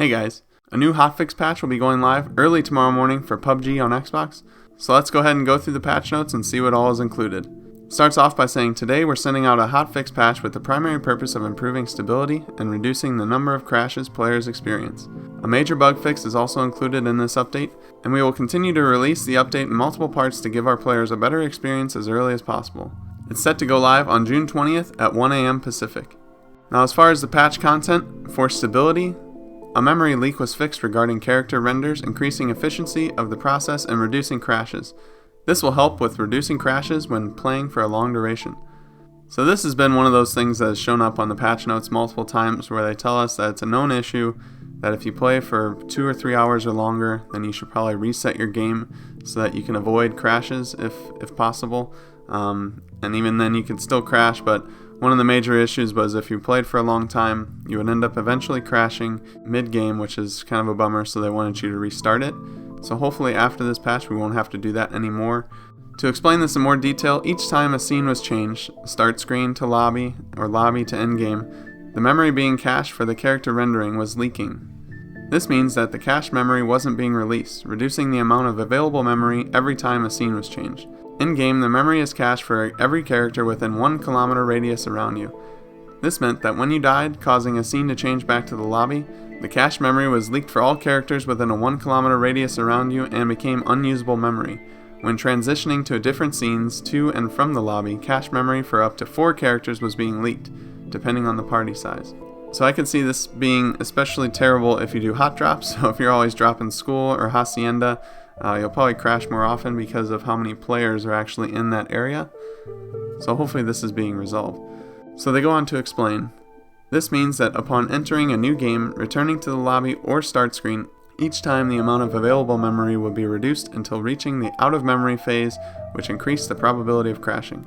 Hey guys, a new HotFix patch will be going live early tomorrow morning for PUBG on Xbox, so let's go ahead and go through the patch notes and see what all is included. It starts off by saying today we're sending out a HotFix patch with the primary purpose of improving stability and reducing the number of crashes players experience. A major bug fix is also included in this update, and we will continue to release the update in multiple parts to give our players a better experience as early as possible. It's set to go live on June 20th at 1 a.m. Pacific. Now as far as the patch content, for stability, a memory leak was fixed regarding character renders, increasing efficiency of the process and reducing crashes. This will help with reducing crashes when playing for a long duration. So this has been one of those things that has shown up on the patch notes multiple times where they tell us that it's a known issue, that if you play for 2 or 3 hours or longer, then you should probably reset your game so that you can avoid crashes if possible. And even then you can still crash, but one of the major issues was if you played for a long time, you would end up eventually crashing mid-game, which is kind of a bummer, so they wanted you to restart it. So hopefully after this patch we won't have to do that anymore. To explain this in more detail, each time a scene was changed, start screen to lobby, or lobby to endgame, the memory being cached for the character rendering was leaking. This means that the cached memory wasn't being released, reducing the amount of available memory every time a scene was changed. In-game, the memory is cached for every character within 1 kilometer radius around you. This meant that when you died, causing a scene to change back to the lobby, the cached memory was leaked for all characters within a 1 kilometer radius around you and became unusable memory. When transitioning to different scenes to and from the lobby, cached memory for up to 4 characters was being leaked, depending on the party size. So I can see this being especially terrible if you do hot drops, so if you're always dropping school or hacienda, you'll probably crash more often because of how many players are actually in that area. So hopefully this is being resolved. So they go on to explain. This means that upon entering a new game, returning to the lobby or start screen, each time the amount of available memory will be reduced until reaching the out of memory phase, which increased the probability of crashing.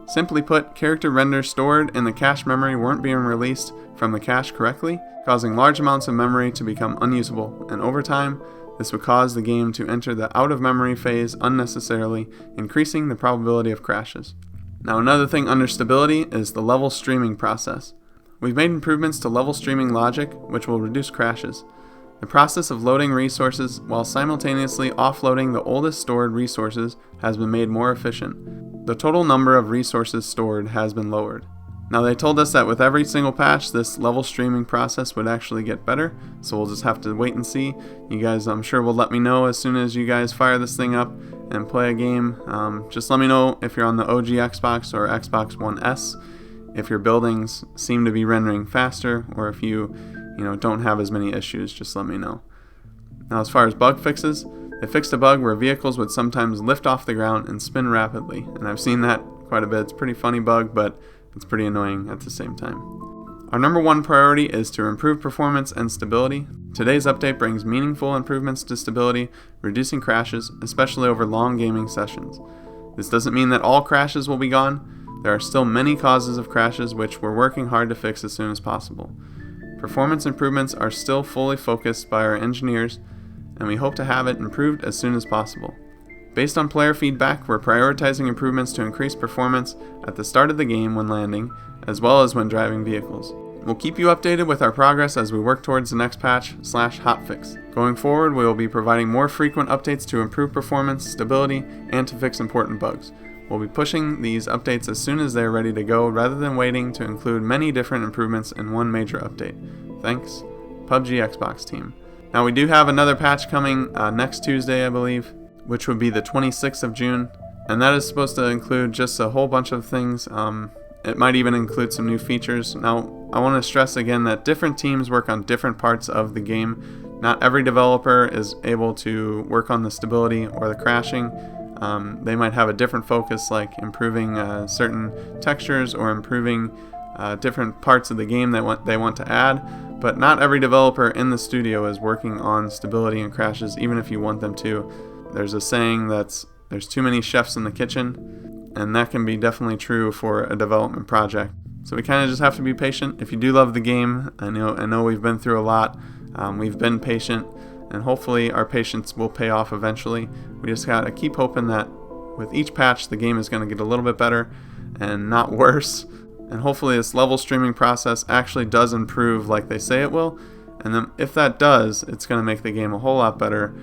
Simply put, character renders stored in the cache memory weren't being released from the cache correctly, causing large amounts of memory to become unusable, and over time, this would cause the game to enter the out-of-memory phase unnecessarily, increasing the probability of crashes. Now another thing under stability is the level streaming process. We've made improvements to level streaming logic, which will reduce crashes. The process of loading resources while simultaneously offloading the oldest stored resources has been made more efficient. The total number of resources stored has been lowered. Now they told us that with every single patch, this level streaming process would actually get better, so we'll just have to wait and see. You guys, I'm sure, will let me know as soon as you guys fire this thing up and play a game. Just let me know if you're on the OG Xbox or Xbox One S, if your buildings seem to be rendering faster, or if you don't have as many issues, just let me know. Now as far as bug fixes, they fixed a bug where vehicles would sometimes lift off the ground and spin rapidly, and I've seen that quite a bit. It's a pretty funny bug, but it's pretty annoying at the same time. Our number one priority is to improve performance and stability. Today's update brings meaningful improvements to stability, reducing crashes, especially over long gaming sessions. This doesn't mean that all crashes will be gone. There are still many causes of crashes which we're working hard to fix as soon as possible. Performance improvements are still fully focused by our engineers, and we hope to have it improved as soon as possible. Based on player feedback, we're prioritizing improvements to increase performance at the start of the game when landing, as well as when driving vehicles. We'll keep you updated with our progress as we work towards the next patch/hotfix. Going forward, we will be providing more frequent updates to improve performance, stability, and to fix important bugs. We'll be pushing these updates as soon as they are ready to go, rather than waiting to include many different improvements in one major update. Thanks, PUBG Xbox team. Now we do have another patch coming next Tuesday, I believe, which would be the 26th of June, and that is supposed to include just a whole bunch of things. It might even include some new features. Now, I want to stress again that different teams work on different parts of the game. Not every developer is able to work on the stability or the crashing. They might have a different focus, like improving certain textures or improving different parts of the game that they want to add, but not every developer in the studio is working on stability and crashes, even if you want them to. There's a saying that's there's too many chefs in the kitchen, and that can be definitely true for a development project. So we kind of just have to be patient. If you do love the game, I know we've been through a lot. We've been patient, and hopefully our patience will pay off eventually. We just gotta keep hoping that with each patch the game is going to get a little bit better and not worse. And hopefully this level streaming process actually does improve like they say it will, And then if that does, it's going to make the game a whole lot better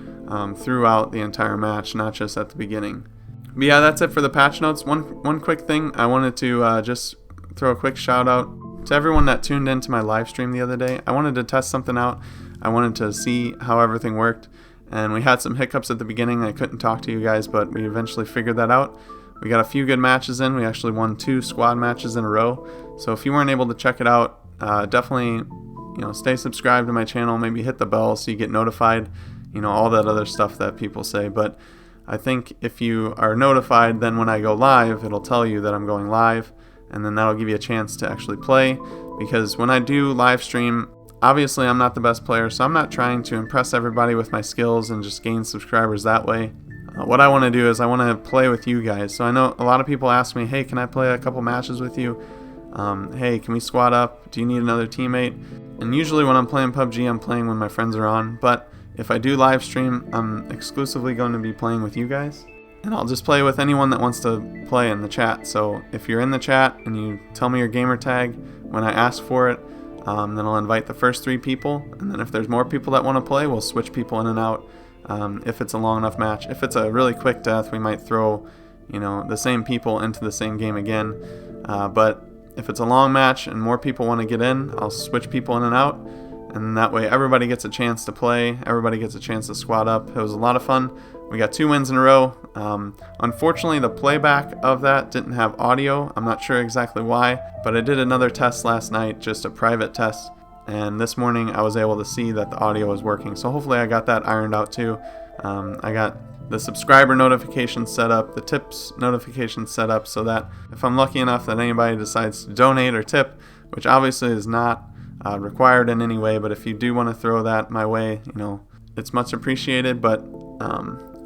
throughout the entire match, not just at the beginning. But yeah, that's it for the patch notes. One quick thing, I wanted to just throw a quick shout out to everyone that tuned into my live stream the other day. I wanted to test something out. I wanted to see how everything worked, and we had some hiccups at the beginning. I couldn't talk to you guys, but we eventually figured that out. We got a few good matches in. We actually won 2 squad matches in a row. So if you weren't able to check it out, definitely stay subscribed to my channel. Maybe hit the bell so you get notified. All that other stuff that people say. But I think if you are notified, then when I go live, it'll tell you that I'm going live, and then that'll give you a chance to actually play. Because when I do live stream, obviously I'm not the best player, so I'm not trying to impress everybody with my skills and just gain subscribers that way. What I want to do is I want to play with you guys. So I know a lot of people ask me, hey, can I play a couple matches with you? Hey, can we squad up? Do you need another teammate? And usually when I'm playing PUBG, I'm playing when my friends are on. But if I do live stream, I'm exclusively going to be playing with you guys. And I'll just play with anyone that wants to play in the chat. So if you're in the chat and you tell me your gamer tag when I ask for it, then I'll invite the first 3 people. And then if there's more people that want to play, we'll switch people in and out if it's a long enough match. If it's a really quick death, we might throw the same people into the same game again. But if it's a long match and more people want to get in, I'll switch people in and out. And that way everybody gets a chance to play, everybody gets a chance to squad up. It was a lot of fun. We got 2 wins in a row. Unfortunately, the playback of that didn't have audio. I'm not sure exactly why, but I did another test last night, just a private test. And this morning I was able to see that the audio was working. So hopefully I got that ironed out too. I got the subscriber notifications set up, the tips notifications set up, so that if I'm lucky enough that anybody decides to donate or tip, which obviously is not required in any way, but if you do want to throw that my way, it's much appreciated. But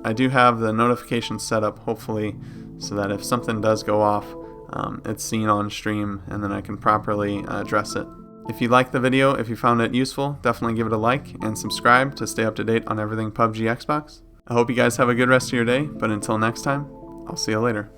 I do have the notifications set up, hopefully, so that if something does go off, it's seen on stream and then I can properly address it. If you liked the video, if you found it useful, definitely give it a like and subscribe to stay up to date on everything PUBG Xbox. I hope you guys have a good rest of your day, but until next time, I'll see you later.